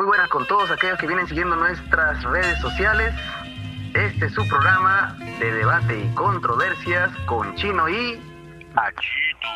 buenas con todos aquellos que vienen siguiendo nuestras redes sociales. Este es su programa de debate y controversias con Chino y Cachito.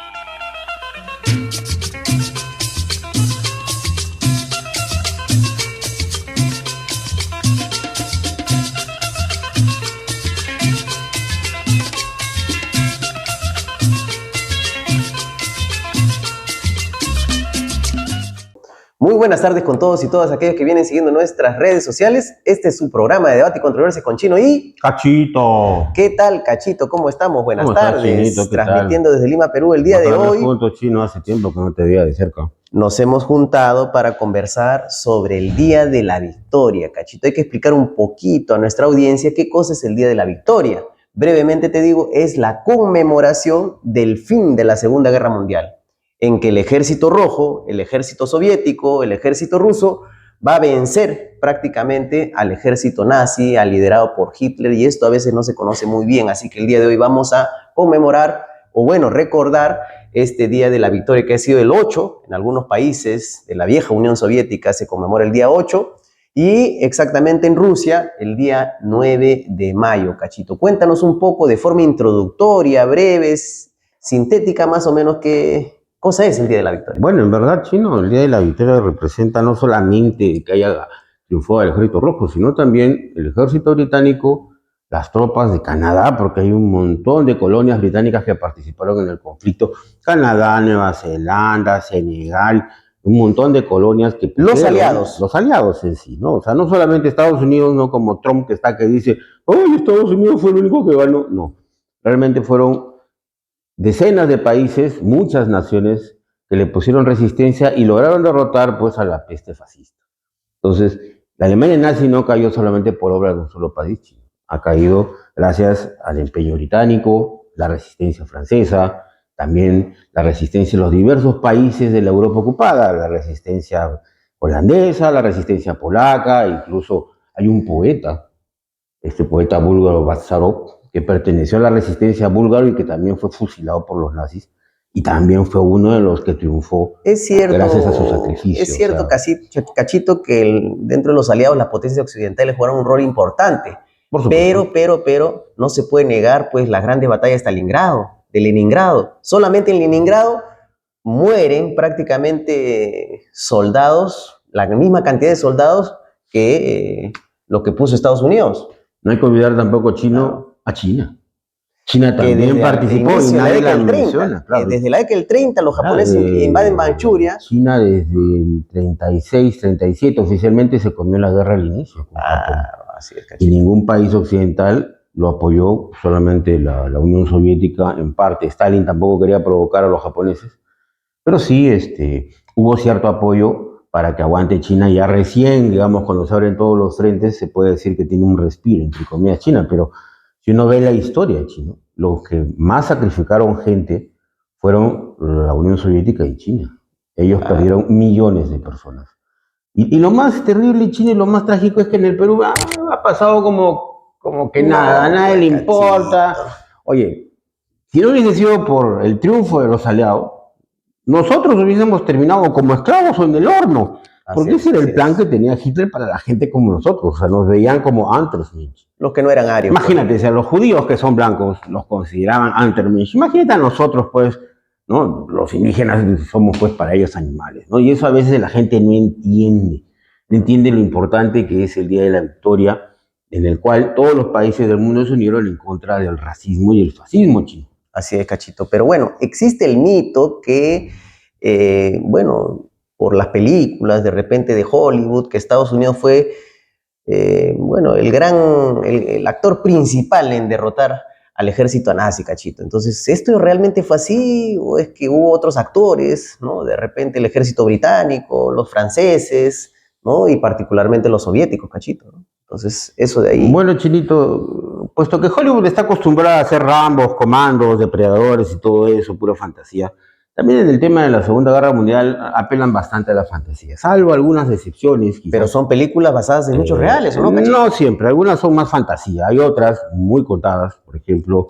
Muy buenas tardes con todos y todas aquellos que vienen siguiendo nuestras redes sociales. Este es su programa de debate y controversia con Chino y Cachito. ¿Qué tal, Cachito? ¿Cómo estamos? Buenas ¿Cómo estás, tardes. Chinito? ¿Qué Transmitiendo tal? desde Lima, Perú, el día de hoy. Juntos, Chino, hace tiempo que no te veía de cerca. Nos hemos juntado para conversar sobre el Día de la Victoria, Cachito. Hay que explicar un poquito a nuestra audiencia qué cosa es el Día de la Victoria. Brevemente te digo, es la conmemoración del fin de la Segunda Guerra Mundial, en que el ejército rojo, el ejército soviético, el ejército ruso, va a vencer prácticamente al ejército nazi, al liderado por Hitler, y esto a veces no se conoce muy bien, así que el día de hoy vamos a conmemorar, o bueno, recordar este Día de la Victoria, que ha sido el 8, en algunos países de la vieja Unión Soviética se conmemora el día 8, y exactamente en Rusia el día 9 de mayo, Cachito. Cuéntanos un poco de forma introductoria, breve, sintética más o menos, qué cosa es el Día de la Victoria. Bueno, en verdad, Chino, el Día de la Victoria representa no solamente que haya triunfado el ejército rojo, sino también el ejército británico, las tropas de Canadá, porque hay un montón de colonias británicas que participaron en el conflicto. Canadá, Nueva Zelanda, Senegal, un montón de colonias que... Los aliados. Los aliados en sí, ¿no? O sea, no solamente Estados Unidos, no como Trump que está que dice, ¡ay, Estados Unidos fue el único que ganó! No, realmente fueron decenas de países, muchas naciones que le pusieron resistencia y lograron derrotar pues a la peste fascista. Entonces, la Alemania nazi no cayó solamente por obra de un solo país, ha caído gracias al empeño británico, la resistencia francesa, también la resistencia de los diversos países de la Europa ocupada, la resistencia holandesa, la resistencia polaca, incluso hay un poeta, este poeta búlgaro Vazarov, que perteneció a la resistencia búlgara y que también fue fusilado por los nazis, y también fue uno de los que triunfó gracias a su sacrificio. Es cierto, Cachito, que dentro de los aliados las potencias occidentales jugaron un rol importante, pero no se puede negar pues las grandes batallas de Stalingrado, de Leningrado. Solamente en Leningrado mueren prácticamente soldados, la misma cantidad de soldados que lo que puso Estados Unidos. No hay que olvidar tampoco, Chino, a China. China también participó y nadie la menciona. Claro. Desde la década del 30 los japoneses invaden Manchuria. China desde el 36, 37 oficialmente se comió la guerra al inicio. Así es, y ningún país occidental lo apoyó, solamente la Unión Soviética en parte. Stalin tampoco quería provocar a los japoneses, pero sí hubo cierto apoyo para que aguante China. Ya recién, digamos, cuando se abren todos los frentes, se puede decir que tiene un respiro, entre comillas, China, pero si uno ve la historia de China, los que más sacrificaron gente fueron la Unión Soviética y China. Ellos perdieron millones de personas. Y lo más terrible, China, y lo más trágico es que en el Perú ha pasado como que nada, a nadie le importa. Oye, si no hubiese sido por el triunfo de los aliados, nosotros hubiésemos terminado como esclavos o en el horno. Porque ese era el plan que tenía Hitler para la gente como nosotros. O sea, nos veían como Untermensch. Los que no eran arios. Imagínate, o sea, los judíos que son blancos los consideraban Untermensch. Imagínate a nosotros, pues, ¿no? Los indígenas somos, pues, para ellos animales, ¿no? Y eso a veces la gente no entiende. No entiende lo importante que es el Día de la Victoria, en el cual todos los países del mundo se unieron en contra del racismo y el fascismo, Chino. Así es, Cachito. Pero bueno, existe el mito que, por las películas de repente de Hollywood, que Estados Unidos fue, el actor principal en derrotar al ejército nazi, Cachito. Entonces, ¿esto realmente fue así o es que hubo otros actores, ¿no? De repente el ejército británico, los franceses, ¿no? Y particularmente los soviéticos, Cachito, ¿no? Entonces, eso de ahí... Bueno, Chinito, puesto que Hollywood está acostumbrada a hacer Rambos, Comandos, Depredadores y todo eso, pura fantasía, también en el tema de la Segunda Guerra Mundial apelan bastante a la fantasía, salvo algunas excepciones. Quizás. Pero son películas basadas en hechos reales, ¿o no, Cachito? No siempre, algunas son más fantasía, hay otras muy contadas, por ejemplo,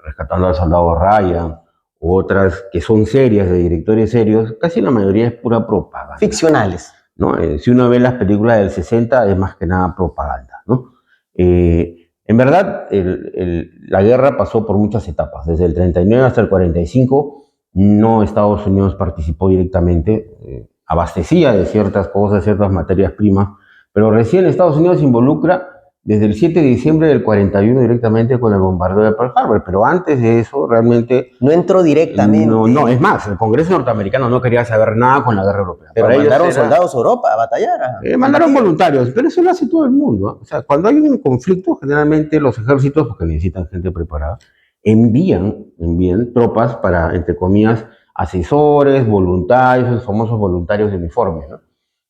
Rescatando al Soldado Ryan, u otras que son serias, de directores serios, casi la mayoría es pura propaganda. Ficcionales. ¿no? Si uno ve las películas del 60 es más que nada propaganda, ¿no? En verdad, la guerra pasó por muchas etapas. Desde el 39 hasta el 45, no Estados Unidos participó directamente, abastecía de ciertas cosas, ciertas materias primas, pero recién Estados Unidos se involucra desde el 7 de diciembre del 41 directamente con el bombardeo de Pearl Harbor, pero antes de eso realmente... No entró directamente. No, es más, el Congreso norteamericano no quería saber nada con la guerra europea. Pero mandaron soldados a Europa a batallar. Mandaron voluntarios, pero eso lo hace todo el mundo. O sea, cuando hay un conflicto, generalmente los ejércitos, porque necesitan gente preparada, envían tropas para, entre comillas, asesores, voluntarios, los famosos voluntarios de uniforme, ¿no?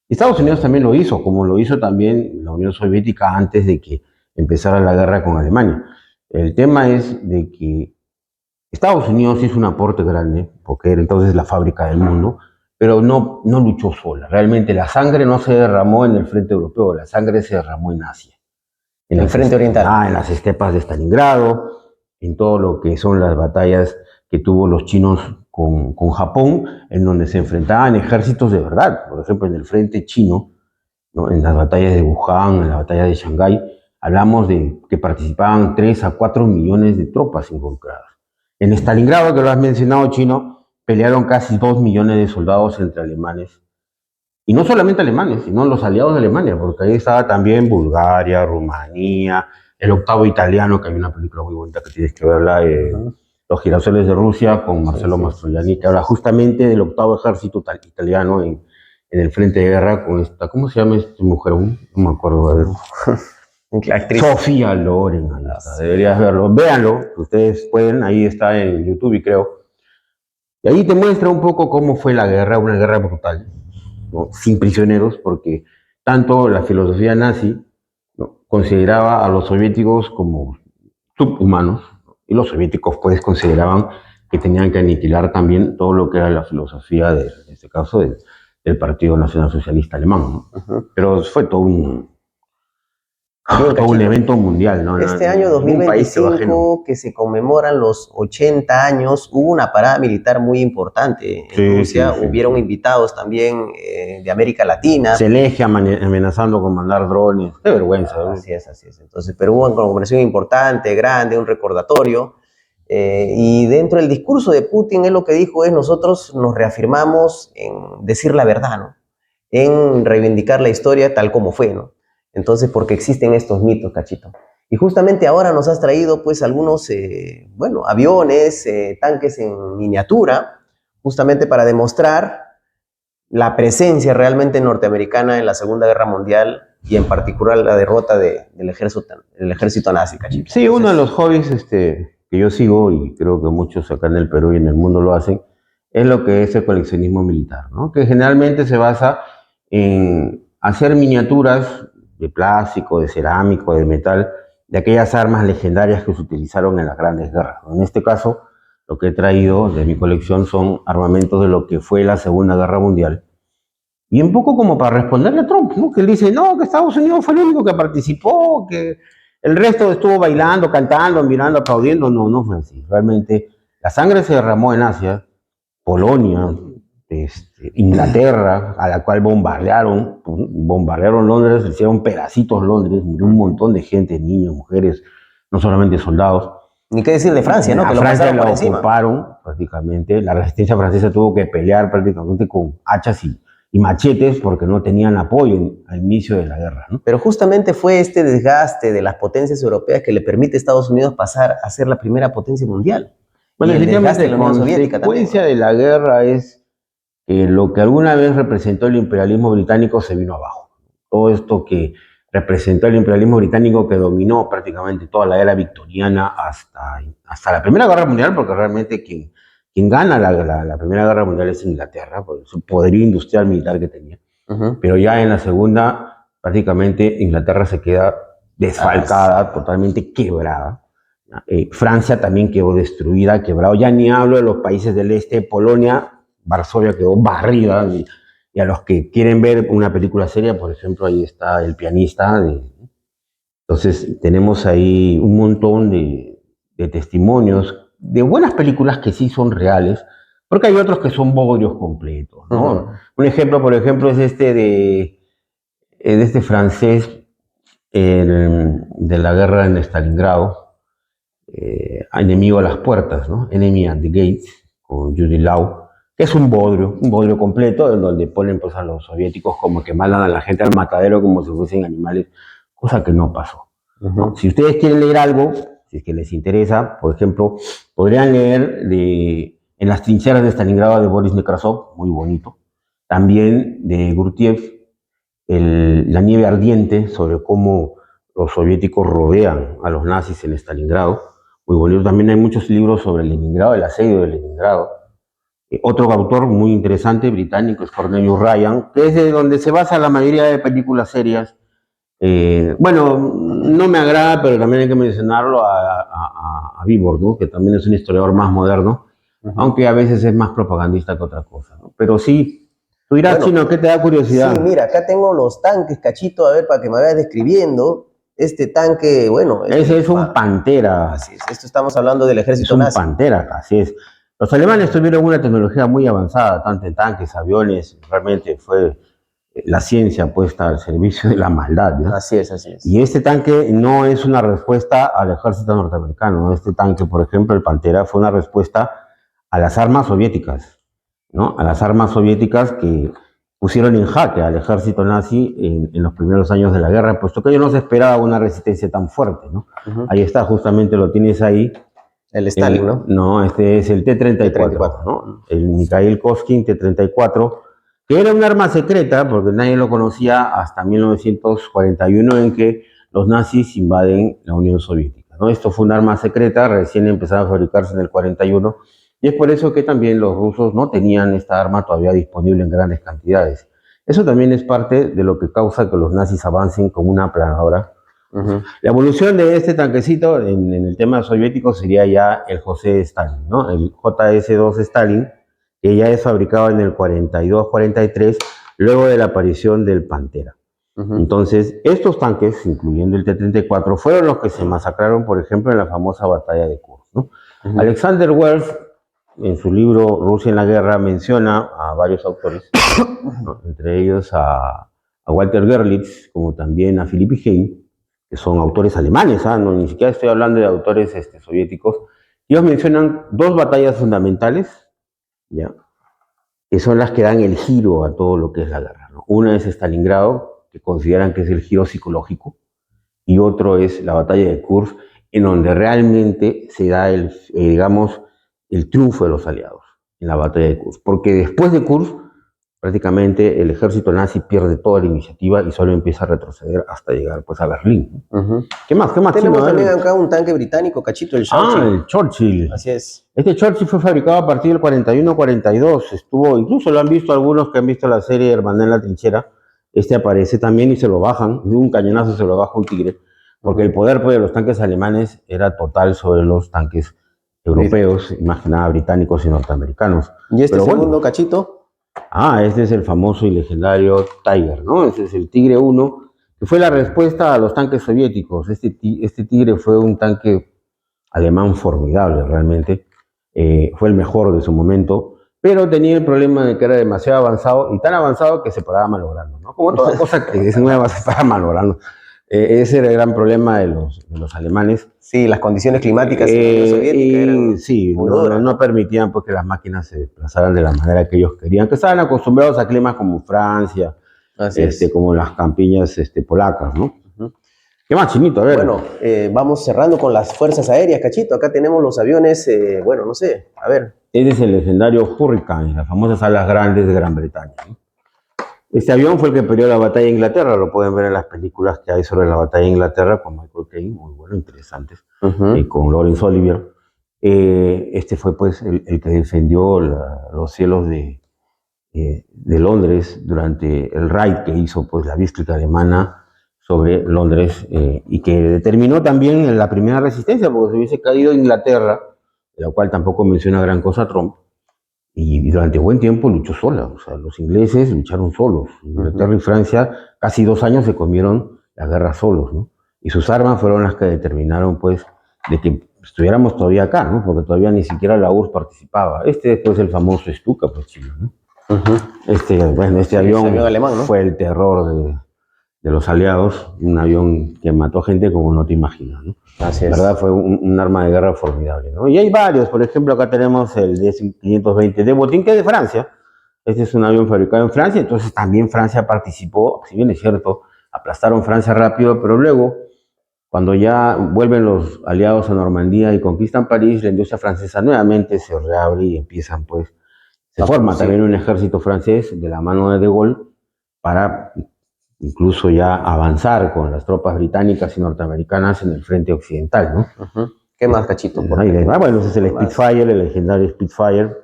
Estados Unidos también lo hizo, como lo hizo también la Unión Soviética antes de que empezara la guerra con Alemania. El tema es de que Estados Unidos hizo un aporte grande, porque era entonces la fábrica del mundo, pero no luchó sola. Realmente la sangre no se derramó en el frente europeo, la sangre se derramó en Asia. En el frente oriental. En las estepas de Stalingrado, en todo lo que son las batallas que tuvo los chinos con Japón, en donde se enfrentaban ejércitos de verdad. Por ejemplo, en el frente chino, ¿no? En las batallas de Wuhan, en la batalla de Shanghái, hablamos de que participaban 3 a 4 millones de tropas involucradas. En Stalingrado, que lo has mencionado, chino, pelearon casi 2 millones de soldados entre alemanes. Y no solamente alemanes, sino los aliados de Alemania, porque ahí estaba también Bulgaria, Rumanía, el octavo italiano, que hay una película muy bonita que tienes que verla, Los girasoles de Rusia, con Marcello Mastroianni, que habla justamente del octavo ejército italiano en el frente de guerra con esta, ¿cómo se llama esta mujer? No me acuerdo, a ver. Sofía Loren, deberías verlo, véanlo, ustedes pueden, ahí está en YouTube y creo. Y ahí te muestra un poco cómo fue la guerra, una guerra brutal, ¿no? Sin prisioneros, porque tanto la filosofía nazi, ¿no?, consideraba a los soviéticos como subhumanos, y los soviéticos pues consideraban que tenían que aniquilar también todo lo que era la filosofía, en este caso, del Partido Nacional Socialista Alemán, ¿no? Pero fue todo un evento mundial, ¿no? Este año 2025, que se conmemoran los 80 años, hubo una parada militar muy importante en Rusia. Hubieron invitados también de América Latina. Zelensky amenazando con mandar drones. Qué vergüenza, ¿no? Así es. Entonces, pero hubo una conmemoración importante, grande, un recordatorio. Y dentro del discurso de Putin, él lo que dijo es: nosotros nos reafirmamos en decir la verdad, ¿no?, en reivindicar la historia tal como fue, ¿no? Entonces, porque existen estos mitos, Cachito. Y justamente ahora nos has traído, pues, algunos, aviones, tanques en miniatura, justamente para demostrar la presencia realmente norteamericana en la Segunda Guerra Mundial y en particular la derrota del ejército nazi, Cachito. Sí, uno de los hobbies que yo sigo, y creo que muchos acá en el Perú y en el mundo lo hacen, es lo que es el coleccionismo militar, ¿no? Que generalmente se basa en hacer miniaturas de plástico, de cerámico, de metal, de aquellas armas legendarias que se utilizaron en las grandes guerras. En este caso, lo que he traído de mi colección son armamentos de lo que fue la Segunda Guerra Mundial. Y un poco como para responderle a Trump, ¿no? Que él dice, no, que Estados Unidos fue el único que participó, que el resto estuvo bailando, cantando, mirando, aplaudiendo. No fue así. Realmente la sangre se derramó en Asia, Polonia, Inglaterra, a la cual bombardearon Londres, hicieron pedacitos Londres, murió un montón de gente, niños, mujeres, no solamente soldados. Ni qué decir de Francia, ¿no? Que lo Francia la ocuparon prácticamente, la resistencia francesa tuvo que pelear prácticamente con hachas y machetes porque no tenían apoyo al inicio de la guerra, ¿no? Pero justamente fue este desgaste de las potencias europeas que le permite a Estados Unidos pasar a ser la primera potencia mundial. Bueno, definitivamente la consecuencia de la guerra es lo que alguna vez representó el imperialismo británico se vino abajo. Todo esto que representó el imperialismo británico, que dominó prácticamente toda la era victoriana hasta la Primera Guerra Mundial, porque realmente quien gana la Primera Guerra Mundial es Inglaterra, por su poderío industrial militar que tenía. Pero ya en la Segunda, prácticamente Inglaterra se queda desfalcada, totalmente quebrada. Francia también quedó destruida, quebrado. Ya ni hablo de los países del este, Polonia, Varsovia quedó barrida, y a los que quieren ver una película seria, por ejemplo, ahí está El pianista. Entonces tenemos ahí un montón de testimonios de buenas películas que sí son reales, Porque hay otros que son bodrios completos, ¿no? Ujú. Un ejemplo, por ejemplo, es este de este francés de la guerra en Stalingrado, Enemigo a las puertas, ¿no? Enemy at the Gates, con Jude Law, que es un bodrio completo, en donde ponen pues, a los soviéticos como que mandan a la gente al matadero como si fuesen animales, cosa que no pasó. ¿No? Si ustedes quieren leer algo, si es que les interesa, por ejemplo, podrían leer En las trincheras de Stalingrado de Boris Nekrasov, muy bonito. También de Gurdjieff, La nieve ardiente, sobre cómo los soviéticos rodean a los nazis en Stalingrado. Muy bonito. También hay muchos libros sobre Leningrado, el asedio de Leningrado. Otro autor muy interesante, británico, es Cornelius Ryan, que es de donde se basa la mayoría de películas serias. Bueno, no me agrada, pero también hay que mencionarlo a Vibor, ¿no? Que también es un historiador más moderno, aunque a veces es más propagandista que otra cosa, ¿no? Pero sí, tú dirás, Bueno, Chino, ¿qué te da curiosidad? Sí, mira, acá tengo los tanques, Cachito, a ver, para que me vayas describiendo. Este tanque, bueno... Ese es un Pantera. Así es, esto estamos hablando del Es ejército un nazi. Pantera, así es. Los alemanes tuvieron una tecnología muy avanzada, tanto en tanques, aviones, realmente fue la ciencia puesta al servicio de la maldad, ¿no? Así es, así es. Y este tanque no es una respuesta al ejército norteamericano. Este tanque, por ejemplo, el Pantera, fue una respuesta a las armas soviéticas, ¿no? A las armas soviéticas que pusieron en jaque al ejército nazi en los primeros años de la guerra, puesto que ellos no se esperaba una resistencia tan fuerte, ¿no? Ahí está, justamente lo tienes ahí. El Stalin, ¿no? No, este es el T-34, ¿no? El Mikhail Koskin T-34, que era un arma secreta, porque nadie lo conocía hasta 1941, en que los nazis invaden la Unión Soviética, ¿no? Esto fue un arma secreta, recién empezaba a fabricarse en el 41, y es por eso que también los rusos no tenían esta arma todavía disponible en grandes cantidades. Eso también es parte de lo que causa que los nazis avancen como una planadora. La evolución de este tanquecito en el tema soviético sería ya el José Stalin, ¿no? El JS-2 Stalin, que ya es fabricado en el 42-43, luego de la aparición del Pantera. Entonces, estos tanques, incluyendo el T-34, fueron los que se masacraron, por ejemplo, en la famosa batalla de Kursk, ¿no? Alexander Wells, en su libro Rusia en la guerra, menciona a varios autores, ¿no? Entre ellos a Walter Gerlitz, como también a Philipp Heim, que son autores alemanes, ¿ah? No, ni siquiera estoy hablando de autores soviéticos. Ellos mencionan dos batallas fundamentales, ¿ya? Que son las que dan el giro a todo lo que es la guerra, ¿no? Una es Stalingrado, que consideran que es el giro psicológico, y otro es la batalla de Kursk, en donde realmente se da digamos, el triunfo de los aliados en la batalla de Kursk. Porque después de Kursk, prácticamente el ejército nazi pierde toda la iniciativa y solo empieza a retroceder hasta llegar pues a Berlín. ¿Qué más? Tenemos Chino? también acá un tanque británico, Cachito, el Churchill. El Churchill. Así es. Este Churchill fue fabricado a partir del 41-42. Incluso lo han visto algunos que han visto la serie Hermandad en la trinchera. Aparece también y se lo bajan. De un cañonazo se lo baja un tigre. Porque el poder pues, de los tanques alemanes era total sobre los tanques europeos, más que nada británicos y norteamericanos. ¿Y este Pero segundo, bueno, Cachito? este es el famoso y legendario Tiger, ¿no? Ese es el Tigre 1, que fue la respuesta a los tanques soviéticos. Este Tigre fue un tanque alemán formidable, realmente. Fue el mejor de su momento, pero tenía el problema de que era demasiado avanzado, y tan avanzado que se paraba malogrando, ¿no? Como toda cosa que es nueva se para malogrando. Ese era el gran problema de los alemanes. Sí, las condiciones climáticas en la Unión Soviética eran sí, no permitían pues, que las máquinas se desplazaran de la manera que ellos querían, que estaban acostumbrados a climas como Francia, como las campiñas polacas, ¿no? ¿Qué más, Chinito? A ver. Bueno, vamos cerrando con las fuerzas aéreas, Cachito. Acá tenemos los aviones, bueno, no sé, a ver. Este es el legendario Hurricane, las famosas alas grandes de Gran Bretaña, ¿no? Este avión fue el que peleó la batalla de Inglaterra, lo pueden ver en las películas que hay sobre la batalla de Inglaterra con Michael Caine, muy bueno, interesantes, con Laurence Olivier. Este fue pues el que defendió los cielos de Londres durante el raid que hizo pues la Bística alemana sobre Londres, y que determinó también la primera resistencia, porque se hubiese caído Inglaterra, de la cual tampoco menciona gran cosa Trump, y durante buen tiempo luchó sola. O sea, los ingleses lucharon solos. Inglaterra y Francia casi 2 años se comieron la guerra solos, ¿no? Y sus armas fueron las que determinaron, pues, de que estuviéramos todavía acá, ¿no? Porque todavía ni siquiera la URSS participaba. Después el famoso Stuka, pues chino, ¿no? Este avión alemán, ¿no? fue el terror de los aliados, un avión que mató gente como no te imaginas, ¿no? Así La es. verdad fue un arma de guerra formidable, ¿no? Y hay varios, por ejemplo, acá tenemos el DS-520 de Botín, que es de Francia. Este es un avión fabricado en Francia, entonces también Francia participó, si bien es cierto, aplastaron Francia rápido, pero luego, cuando ya vuelven los aliados a Normandía y conquistan París, la industria francesa nuevamente se reabre y empiezan, pues, se forma también un ejército francés de la mano de Gaulle para incluso ya avanzar con las tropas británicas y norteamericanas en el frente occidental, ¿no? ¿Qué más, Cachito? Bueno, ese es el Spitfire, el legendario Spitfire.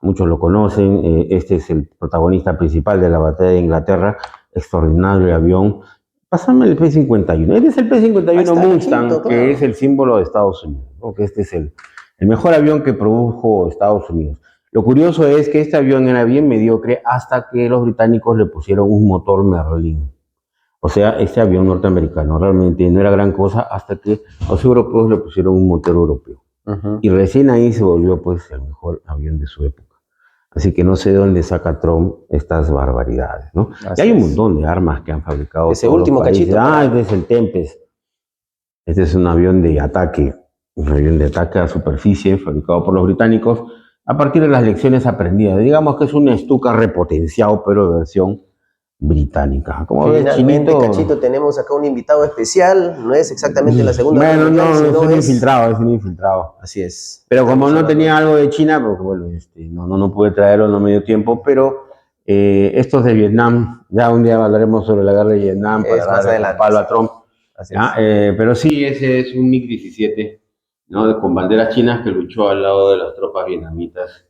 Muchos lo conocen. Este es el protagonista principal de la batalla de Inglaterra. Extraordinario avión. Pásame el P-51. Este es el P-51 Mustang, Cachito, claro, que es el símbolo de Estados Unidos, ¿no? Que este es el mejor avión que produjo Estados Unidos. Lo curioso es que este avión era bien mediocre hasta que los británicos le pusieron un motor Merlin. O sea, este avión norteamericano realmente no era gran cosa hasta que los europeos le pusieron un motor europeo. Y recién ahí se volvió pues el mejor avión de su época. Así que no sé de dónde saca Trump estas barbaridades, ¿no? Y hay un montón de armas que han fabricado. Ese último, Cachito. Este es el Tempest. Este es un avión de ataque a superficie fabricado por los británicos a partir de las lecciones aprendidas. Digamos que es un Stuka repotenciado, pero de versión británica. Como ves, Finalmente, Cachito, tenemos acá un invitado especial. No es exactamente la Segunda Guerra Mundial, sino es un infiltrado. Así es. Pero como no tenía algo de China, porque bueno, no pude traerlo, no me dio tiempo, pero estos de Vietnam, ya un día hablaremos sobre la guerra de Vietnam para darle un palo a Trump. Pero sí, ese es un MiG-17, ¿no? Con banderas chinas que luchó al lado de las tropas vietnamitas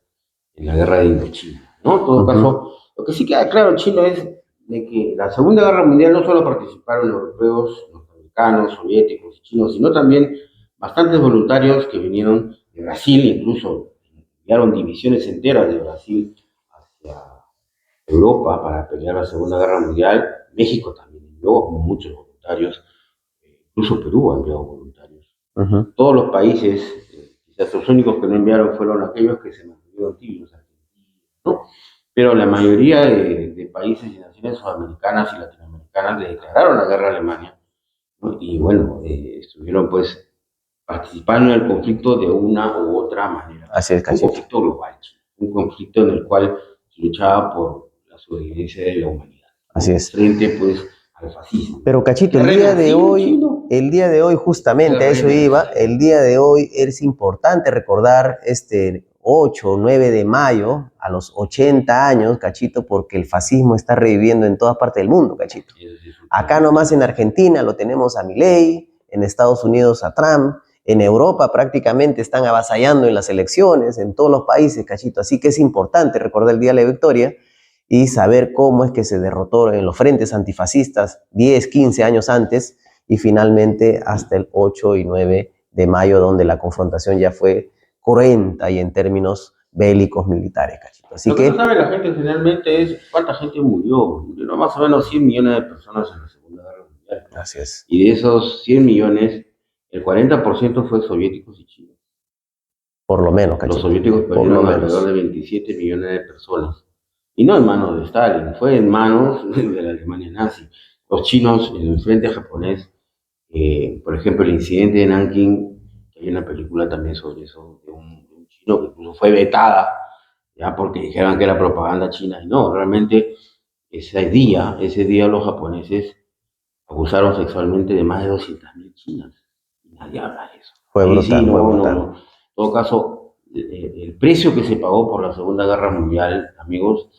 en la guerra de Indochina, ¿no? En todo caso, lo que sí queda claro, Chile, es de que la Segunda Guerra Mundial no solo participaron europeos, norteamericanos, soviéticos y chinos, sino también bastantes voluntarios que vinieron de Brasil, incluso enviaron divisiones enteras de Brasil hacia Europa para pelear la Segunda Guerra Mundial. México también envió muchos voluntarios, incluso Perú ha enviado voluntarios. Todos los países, quizás los únicos que no enviaron fueron aquellos que se mantuvieron tibios, ¿no? Pero la mayoría de países y naciones sudamericanas y latinoamericanas le declararon la guerra a Alemania, ¿no? Y bueno, estuvieron pues participando en el conflicto de una u otra manera. Así es, Cachito. Un conflicto global, un conflicto en el cual se luchaba por la sobrevivencia de la humanidad. Así es. Frente pues al fascismo. Pero Cachito, el día de hoy justamente a eso iba, el día de hoy es importante recordar este 8 o 9 de mayo, a los 80 años, Cachito, porque el fascismo está reviviendo en todas partes del mundo, Cachito. Acá nomás en Argentina lo tenemos a Milei, en Estados Unidos a Trump, en Europa prácticamente están avasallando en las elecciones, en todos los países, Cachito. Así que es importante recordar el Día de la Victoria y saber cómo es que se derrotó en los frentes antifascistas 10, 15 años antes y finalmente hasta el 8 y 9 de mayo, donde la confrontación ya fue cruenta y en términos bélicos militares, Cachito. Así lo que no sabe la gente finalmente es cuánta gente murió. Murieron más o menos 100 millones de personas en la Segunda Guerra Mundial. Así es. Y de esos 100 millones, el 40% fue soviéticos y chinos. Por lo menos, Cachito. Los soviéticos perdieron alrededor de 27 millones de personas. Y no en manos de Stalin, fue en manos de la Alemania nazi. Los chinos en el frente japonés, por ejemplo, el incidente de Nanking, que hay una película también sobre eso, de un chino que incluso fue vetada, ya porque dijeron que era propaganda china. Y no, realmente ese día los japoneses abusaron sexualmente de más de 200.000 chinas. Y nadie habla de eso. Fue brutal, sí, fue brutal. En todo caso, el precio que se pagó por la Segunda Guerra Mundial, amigos,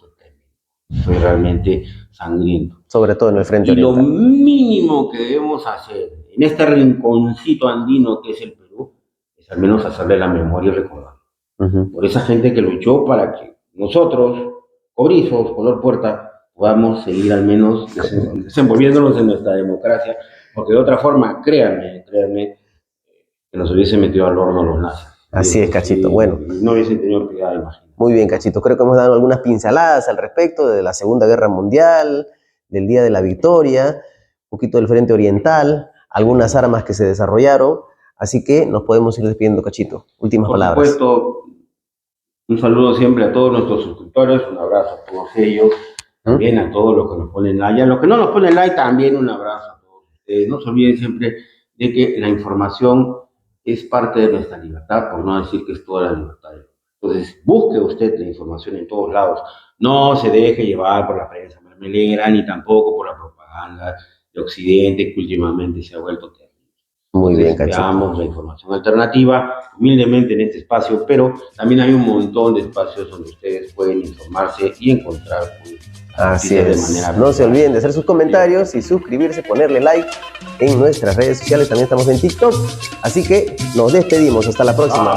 fue realmente sangriento. Sobre todo en el frente oriental. oriental. Lo mínimo que debemos hacer en este rinconcito andino que es el Perú es al menos hacerle la memoria y recordar. Por esa gente que luchó para que nosotros, cobrizos, color puerta, podamos seguir al menos desenvolviéndonos en nuestra democracia, porque de otra forma, créanme, que nos hubiesen metido al horno los nazis. Así es, Cachito. Bueno, no hubiesen tenido piedad, imagino. Muy bien, Cachito. Creo que hemos dado algunas pinceladas al respecto de la Segunda Guerra Mundial, del Día de la Victoria, un poquito del Frente Oriental, algunas armas que se desarrollaron. Así que nos podemos ir despidiendo, Cachito. Últimas palabras. Por supuesto, un saludo siempre a todos nuestros suscriptores, un abrazo a todos ellos, también a todos los que nos ponen like, a los que no nos ponen like también un abrazo a todos ustedes. No se olviden siempre de que la información es parte de nuestra libertad, por no decir que es toda la libertad. Entonces, busque usted la información en todos lados, no se deje llevar por la prensa mermelera, ni tampoco por la propaganda de Occidente, que últimamente se ha vuelto terrible. Muy bien, Cachito. Veamos la información alternativa humildemente en este espacio, pero también hay un montón de espacios donde ustedes pueden informarse y encontrar Así de es. manera No se olviden de hacer sus comentarios y suscribirse, ponerle like en nuestras redes sociales. También estamos en TikTok. Así que nos despedimos. Hasta la próxima.